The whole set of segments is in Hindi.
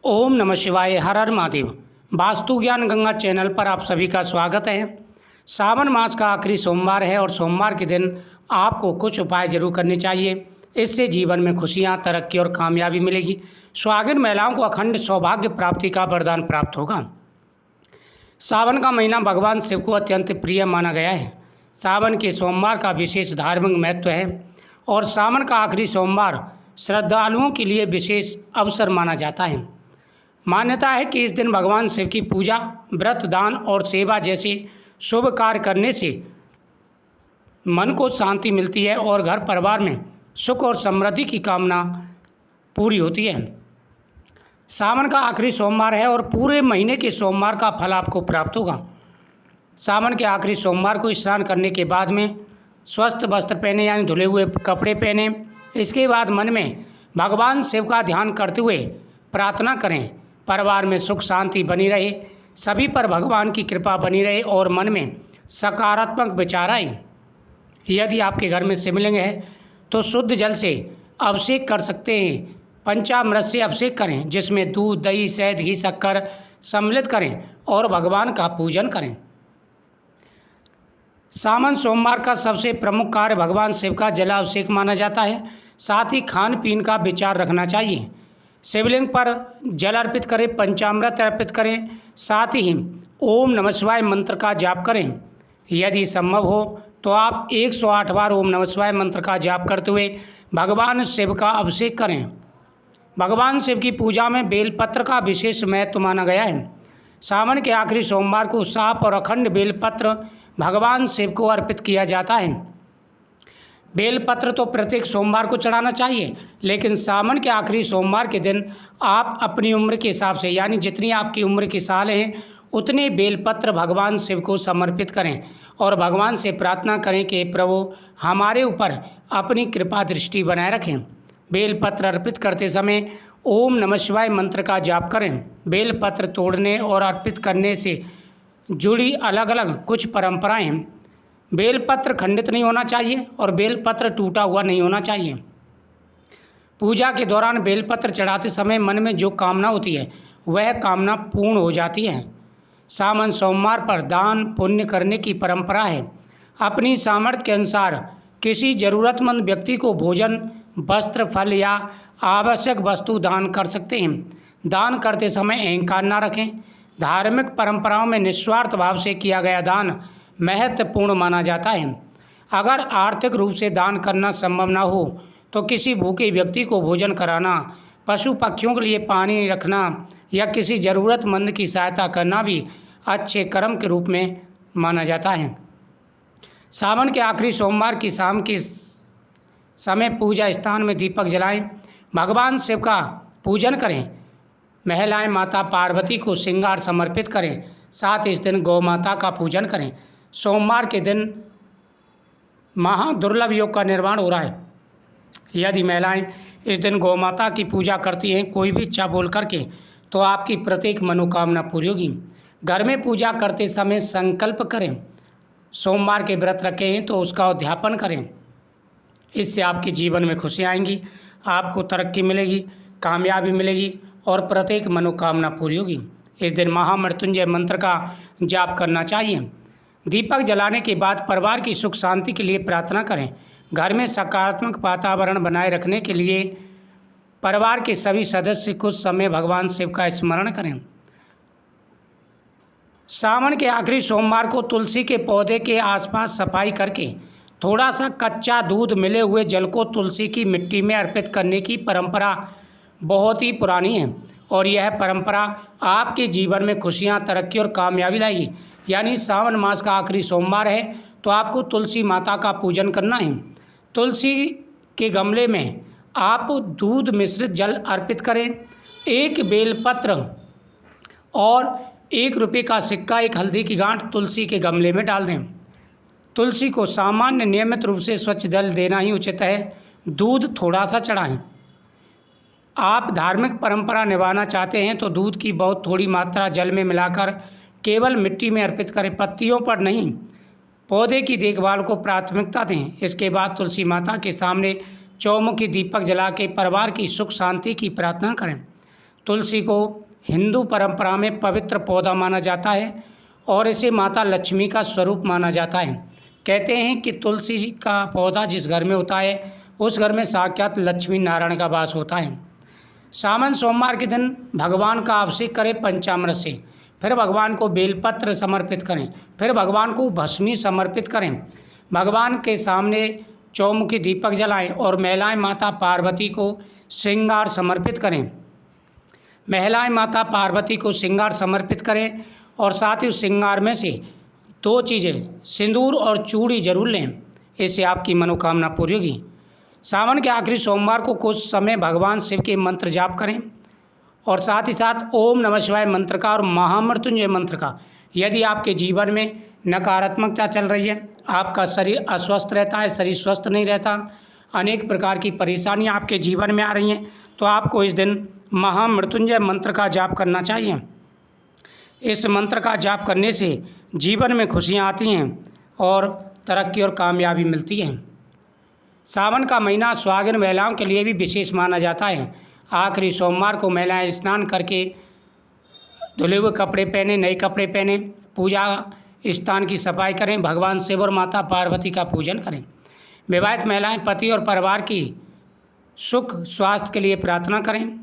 ओम नमः शिवाय। हर हर महादेव। वास्तु ज्ञान गंगा चैनल पर आप सभी का स्वागत है। सावन मास का आखिरी सोमवार है और सोमवार के दिन आपको कुछ उपाय जरूर करने चाहिए। इससे जीवन में खुशियां, तरक्की और कामयाबी मिलेगी। सुहागिन महिलाओं को अखंड सौभाग्य प्राप्ति का वरदान प्राप्त होगा। सावन का महीना भगवान शिव को अत्यंत प्रिय माना गया है। सावन के सोमवार का विशेष धार्मिक महत्व है और सावन का आखिरी सोमवार श्रद्धालुओं के लिए विशेष अवसर माना जाता है। मान्यता है कि इस दिन भगवान शिव की पूजा, व्रत, दान और सेवा जैसे शुभ कार्य करने से मन को शांति मिलती है और घर परिवार में सुख और समृद्धि की कामना पूरी होती है। सावन का आखिरी सोमवार है और पूरे महीने के सोमवार का फल आपको प्राप्त होगा। सावन के आखिरी सोमवार को स्नान करने के बाद में स्वस्थ वस्त्र पहने यानी धुले हुए कपड़े पहने। इसके बाद मन में भगवान शिव का ध्यान करते हुए प्रार्थना करें। परिवार में सुख शांति बनी रहे, सभी पर भगवान की कृपा बनी रहे और मन में सकारात्मक विचार आए। यदि आपके घर में शिवलिंग है तो शुद्ध जल से अभिषेक कर सकते हैं। पंचामृत से अभिषेक करें, जिसमें दूध, दही, शहद, घी, शक्कर सम्मिलित करें और भगवान का पूजन करें। सावन सोमवार का सबसे प्रमुख कार्य भगवान शिव का जलाभिषेक माना जाता है। साथ ही खान पीन का विचार रखना चाहिए। शिवलिंग पर जल अर्पित करें, पंचामृत अर्पित करें, साथ ही ओम नमः शिवाय मंत्र का जाप करें। यदि संभव हो तो आप 108 बार ओम नमः शिवाय मंत्र का जाप करते हुए भगवान शिव का अभिषेक करें। भगवान शिव की पूजा में बेलपत्र का विशेष महत्व माना गया है। सावन के आखिरी सोमवार को साफ और अखंड बेलपत्र भगवान शिव को अर्पित किया जाता है। बेलपत्र तो प्रत्येक सोमवार को चढ़ाना चाहिए, लेकिन सावन के आखिरी सोमवार के दिन आप अपनी उम्र के हिसाब से यानी जितनी आपकी उम्र के साल हैं उतने बेलपत्र भगवान शिव को समर्पित करें और भगवान से प्रार्थना करें कि प्रभु हमारे ऊपर अपनी कृपा दृष्टि बनाए रखें। बेलपत्र अर्पित करते समय ओम नमः शिवाय मंत्र का जाप करें। बेलपत्र तोड़ने और अर्पित करने से जुड़ी अलग अलग कुछ परंपराएं हैं। बेलपत्र खंडित नहीं होना चाहिए और बेलपत्र टूटा हुआ नहीं होना चाहिए। पूजा के दौरान बेलपत्र चढ़ाते समय मन में जो कामना होती है वह कामना पूर्ण हो जाती है। सावन सोमवार पर दान पुण्य करने की परंपरा है। अपनी सामर्थ्य के अनुसार किसी ज़रूरतमंद व्यक्ति को भोजन, वस्त्र, फल या आवश्यक वस्तु दान कर सकते हैं। दान करते समय अहंकार न रखें। धार्मिक परंपराओं में निस्वार्थ भाव से किया गया दान महत्वपूर्ण माना जाता है। अगर आर्थिक रूप से दान करना संभव न हो तो किसी भूखे व्यक्ति को भोजन कराना, पशु पक्षियों के लिए पानी रखना या किसी ज़रूरतमंद की सहायता करना भी अच्छे कर्म के रूप में माना जाता है। सावन के आखिरी सोमवार की शाम के समय पूजा स्थान में दीपक जलाएं। भगवान शिव का पूजन करें। महिलाएं माता पार्वती को श्रृंगार समर्पित करें। साथ ही इस दिन गौ माता का पूजन करें। सोमवार के दिन महादुर्लभ योग का निर्माण हो रहा है। यदि महिलाएं इस दिन गौ माता की पूजा करती हैं कोई भी इच्छा बोल करके, तो आपकी प्रत्येक मनोकामना पूरी होगी। घर में पूजा करते समय संकल्प करें। सोमवार के व्रत रखे हैं तो उसका उद्यापन करें। इससे आपके जीवन में खुशियाँ आएंगी, आपको तरक्की मिलेगी, कामयाबी मिलेगी और प्रत्येक मनोकामना पूरी होगी। इस दिन महामृत्युंजय मंत्र का जाप करना चाहिए। दीपक जलाने के बाद परिवार की सुख शांति के लिए प्रार्थना करें। घर में सकारात्मक वातावरण बनाए रखने के लिए परिवार के सभी सदस्य कुछ समय भगवान शिव का स्मरण करें। सावन के आखिरी सोमवार को तुलसी के पौधे के आसपास सफाई करके थोड़ा सा कच्चा दूध मिले हुए जल को तुलसी की मिट्टी में अर्पित करने की परंपरा बहुत ही पुरानी है और यह परंपरा आपके जीवन में खुशियां, तरक्की और कामयाबी लाएगी। यानी सावन मास का आखिरी सोमवार है तो आपको तुलसी माता का पूजन करना है। तुलसी के गमले में आप दूध मिश्रित जल अर्पित करें। एक बेलपत्र और 1 रुपये का सिक्का, 1 हल्दी की गांठ तुलसी के गमले में डाल दें। तुलसी को सामान्य नियमित रूप से स्वच्छ जल देना ही उचित है। दूध थोड़ा सा चढ़ाएं। आप धार्मिक परंपरा निभाना चाहते हैं तो दूध की बहुत थोड़ी मात्रा जल में मिलाकर केवल मिट्टी में अर्पित करें, पत्तियों पर नहीं। पौधे की देखभाल को प्राथमिकता दें। इसके बाद तुलसी माता के सामने चौमुखी दीपक जला के परिवार की सुख शांति की प्रार्थना करें। तुलसी को हिंदू परंपरा में पवित्र पौधा माना जाता है और इसे माता लक्ष्मी का स्वरूप माना जाता है। कहते हैं कि तुलसी का पौधा जिस घर में होता है उस घर में साक्षात लक्ष्मी नारायण का वास होता है। सावन सोमवार के दिन भगवान का अभिषेक करें पंचामृत से, फिर भगवान को बेलपत्र समर्पित करें, फिर भगवान को भस्मी समर्पित करें। भगवान के सामने चौमुखी दीपक जलाएं और महिलाएं माता पार्वती को श्रृंगार समर्पित करें। महिलाएं माता पार्वती को श्रृंगार समर्पित करें और साथ ही उस श्रृंगार में से 2 चीज़ें सिंदूर और चूड़ी जरूर लें, इससे आपकी मनोकामना पूरी होगी। सावन के आखिरी सोमवार को कुछ समय भगवान शिव के मंत्र जाप करें और साथ ही साथ ओम नमः शिवाय मंत्र का और महामृत्युंजय मंत्र का। यदि आपके जीवन में नकारात्मकता चल रही है, आपका शरीर अस्वस्थ रहता है, शरीर स्वस्थ नहीं रहता, अनेक प्रकार की परेशानियां आपके जीवन में आ रही हैं, तो आपको इस दिन महामृत्युंजय मंत्र का जाप करना चाहिए। इस मंत्र का जाप करने से जीवन में खुशियां आती हैं और तरक्की और कामयाबी मिलती है। सावन का महीना सुहागिन महिलाओं के लिए भी विशेष माना जाता है। आखिरी सोमवार को महिलाएं स्नान करके धुले हुए कपड़े पहने, नए कपड़े पहने, पूजा स्थान की सफाई करें, भगवान शिव और माता पार्वती का पूजन करें। विवाहित महिलाएं पति और परिवार की सुख स्वास्थ्य के लिए प्रार्थना करें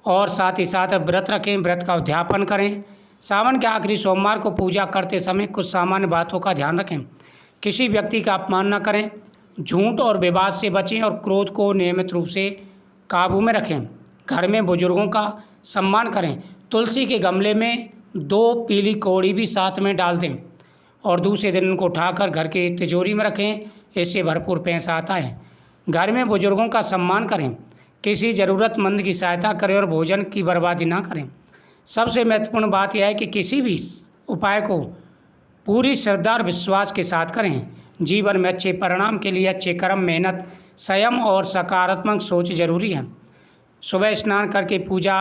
और साथ ही साथ व्रत रखें, व्रत का उद्यापन करें। सावन के आखिरी सोमवार को पूजा करते समय कुछ सामान्य बातों का ध्यान रखें। किसी व्यक्ति का अपमान न करें, झूठ और विवाद से बचें और क्रोध को नियमित रूप से काबू में रखें। घर में बुजुर्गों का सम्मान करें। तुलसी के गमले में 2 पीली कौड़ी भी साथ में डाल दें और दूसरे दिन उनको उठाकर घर के तिजोरी में रखें, इससे भरपूर पैसा आता है। घर में बुजुर्गों का सम्मान करें, किसी ज़रूरतमंद की सहायता करें और भोजन की बर्बादी ना करें। सबसे महत्वपूर्ण बात यह है कि किसी भी उपाय को पूरी श्रद्धा और विश्वास के साथ करें। जीवन में अच्छे परिणाम के लिए अच्छे कर्म, मेहनत, संयम और सकारात्मक सोच जरूरी है। सुबह स्नान करके पूजा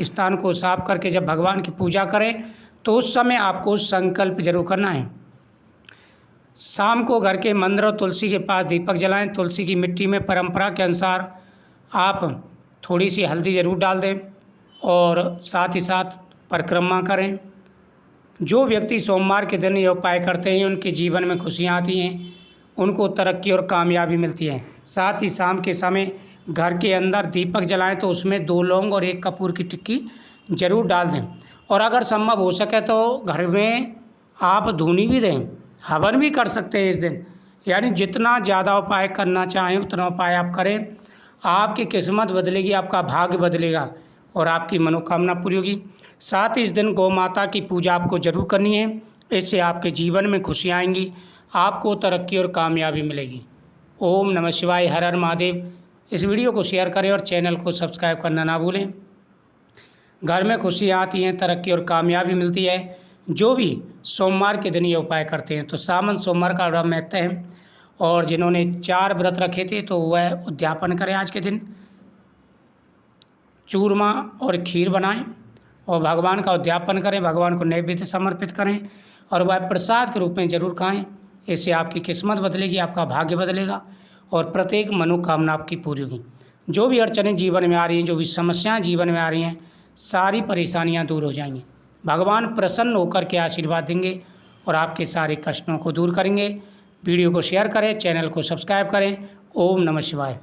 स्थान को साफ करके जब भगवान की पूजा करें तो उस समय आपको संकल्प जरूर करना है। शाम को घर के मंदिर और तुलसी के पास दीपक जलाएं। तुलसी की मिट्टी में परंपरा के अनुसार आप थोड़ी सी हल्दी ज़रूर डाल दें और साथ ही साथ परिक्रमा करें। जो व्यक्ति सोमवार के दिन ये उपाय करते हैं उनके जीवन में खुशियाँ आती हैं, उनको तरक्की और कामयाबी मिलती है। साथ ही शाम के समय घर के अंदर दीपक जलाएं तो उसमें 2 लौंग और 1 कपूर की टिक्की जरूर डाल दें और अगर संभव हो सके तो घर में आप धूनी भी दें, हवन भी कर सकते हैं इस दिन। यानी जितना ज़्यादा उपाय करना चाहें उतना उपाय आप करें। आपकी किस्मत बदलेगी, आपका भाग्य बदलेगा और आपकी मनोकामना पूरी होगी। साथ ही इस दिन गौ माता की पूजा आपको जरूर करनी है, इससे आपके जीवन में खुशियाँ आएंगी, आपको तरक्की और कामयाबी मिलेगी। ओम नमः शिवाय, हर हर महादेव। इस वीडियो को शेयर करें और चैनल को सब्सक्राइब करना ना भूलें। घर में खुशियाँ आती हैं, तरक्की और कामयाबी मिलती है जो भी सोमवार के दिन ये उपाय करते हैं। तो सावन सोमवार का बड़ा महत्व है और जिन्होंने 4 व्रत रखे थे तो वह उद्यापन करें। आज के दिन चूरमा और खीर बनाएं और भगवान का उद्यापन करें, भगवान को नैवेद्य समर्पित करें और वह प्रसाद के रूप में जरूर खाएं। इससे आपकी किस्मत बदलेगी, आपका भाग्य बदलेगा और प्रत्येक मनोकामना आपकी पूरी होगी। जो भी अड़चनें जीवन में आ रही हैं, जो भी समस्याएं जीवन में आ रही हैं, सारी परेशानियां दूर हो जाएंगी। भगवान प्रसन्न होकर के आशीर्वाद देंगे और आपके सारे कष्टों को दूर करेंगे। वीडियो को शेयर करें, चैनल को सब्सक्राइब करें। ओम नमः शिवाय।